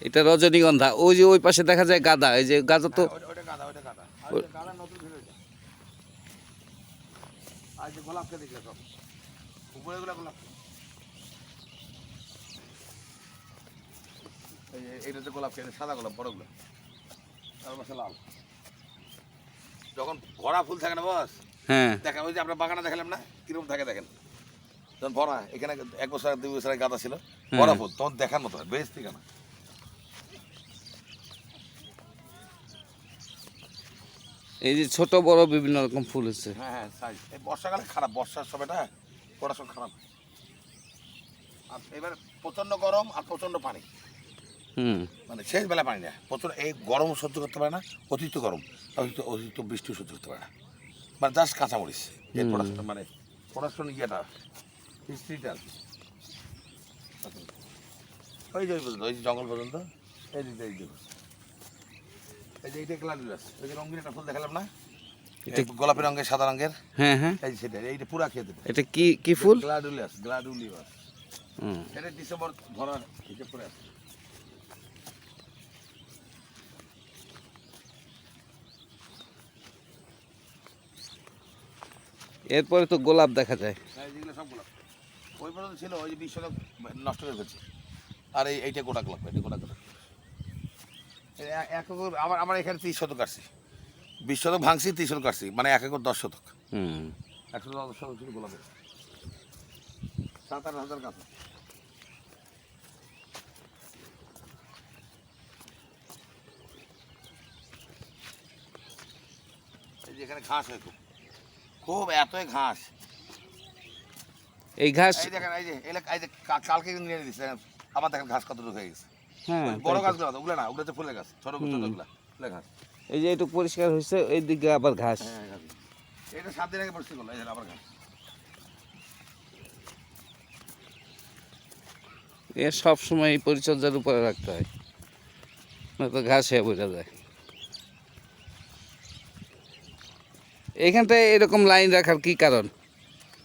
এটা রজনীগন্ধা। ওই যে ওই পাশে দেখা যায় গাঁদা, এই যে গাঁদা তো ওইটা গাঁদা, ওইটা গাঁদা। আর ওই যে গাঁদা নতুন বের হয়েছে। আর যে গোলাপকে দেখলে সব উপরে গুলা গোলাপ। এইটা হচ্ছে গোলাপ, সাদা গোলাপ বড়গুলো, তার পাশে লাল। যখন ভরা ফুল থাকে না বস, হ্যাঁ দেখা ওই যে আমরা বাগানে দেখালাম না কিরকম থাকে দেখেন, যখন ভরা এখানে 1 বছর 2 বছর আগে গাঁদা ছিল ভরা ফুল, তখন দেখার মতো হয়, বেশ ঠিক না। এই যে ছোট বড় বিভিন্ন রকম ফুল হচ্ছে। হ্যাঁ হ্যাঁ সাইজ। এই বর্ষাকালে খারাপ, বর্ষার সময়টা পড়াশোনা খারাপ। আর এবার প্রচণ্ড গরম আর প্রচণ্ড পানি, মানে শেষ বেলা পানি না, প্রচুর এই গরম সহ্য করতে পারে না, অতিরিক্ত গরম, অতিরিক্ত বৃষ্টি সহ্য করতে পারে না, মানে জাস্ট কাঁচামরিচ। এই পড়াশোনা মানে পড়াশোনা ইয়েটা হিস্ট্রিটা আর কি। ওই যে ওই যে জঙ্গল পর্যন্ত, এই যে এই যে এই যে এইটা গ্লাডিউলাস, ওই যে রঙিন একটা ফুল দেখালাম না, গোলাপি রঙের সাদা রঙের, হ্যাঁ হ্যাঁ এই সেটা, এইটা পুরা খেয়ে দেবে। এটা কি কি ফুল? গ্লাডিউলাস, গ্লাডিউলিয়াস। এটা ডিসেম্বর ধরার হিসেব করে আছে। এরপরে তো গোলাপ দেখা যায়। হ্যাঁ যেগুলো সব গোলাপ ওই পর্যন্ত ছিল, ওই যে 20 শতক নষ্ট করে ফেলছে। আর এইটা গোটা গোলাপ, এটা গোটা গোটা এক একর। আমার এখানে 30 শতক আসছে, 20 শতক ভাঙছি, 30 শতক আসছি, মানে 1 একর 10 শতক। 110 শতক ছিল গোলাপের, 7-8 হাজার গাছ। এই যে এখানে ঘাস হয় খুব, খুব এতই ঘাস। এই ঘাস, এই দেখেন, এই যে এই যে কালকে নিয়ে দিচ্ছে, আবার দেখেন ঘাস কতটুকু হয়ে গেছে। হ্যাঁ বড় গাছগুলো না, ওগুলো না, ওগুলো হচ্ছে ফুলের গাছ, ছোট ছোটগুলো ফুলের ঘাস। এই যে একটু পরিষ্কার হয়েছে, এইদিকে আবার ঘাস। হ্যাঁ ঘাস, এটা 7 দিন আগে পরিষ্কার করলো, এই যে আবার ঘাস। এ সব সময় এই পরিচর্যার উপরে রাখতে হয়, নয়তো ঘাস হয়ে বোঝা যায়। এইখানটায় এরকম লাইন রাখার কি কারণ?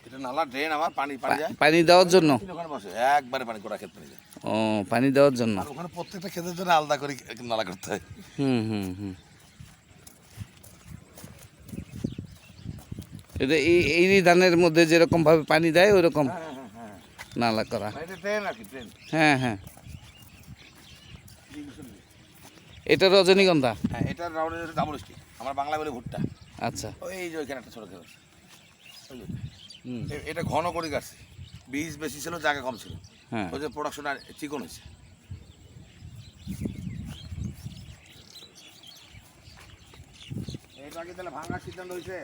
এটা নালা ড্রেন, আমার পানি পানি যায়, পানি দেওয়ার জন্য? ওখানে বসে একবারে পানি গোটা ক্ষেত পানি যায়। ও, পানি দেওয়ার জন্য। আর ওখানে প্রত্যেকটা ক্ষেতের জন্য আলাদা করে নালা করতে হয়। হুম হুম হুম এটা এই ধানের মধ্যে যেরকম ভাবে পানি দেয় ওইরকম হ্যাঁ হ্যাঁ হ্যাঁ, নালা করা। এটা ট্রেন আর কি, ট্রেন। হ্যাঁ হ্যাঁ এটা রজনীগন্ধা। হ্যাঁ এটা রাউন্ডের ডাবল স্টিক, আমার বাংলা বলে ভুট্টা। আচ্ছা। ওই যে ওইখানে একটা ছোটো খেত, এটা ঘন করে গাছ, বীজ বেশি ছিল, জায়গা কম ছিল, হ্যাঁ ওই যে প্রোডাকশনটা চিকন হয়েছে। এটা কি তাহলে ভাঙার সিদ্ধান্ত হয়েছে?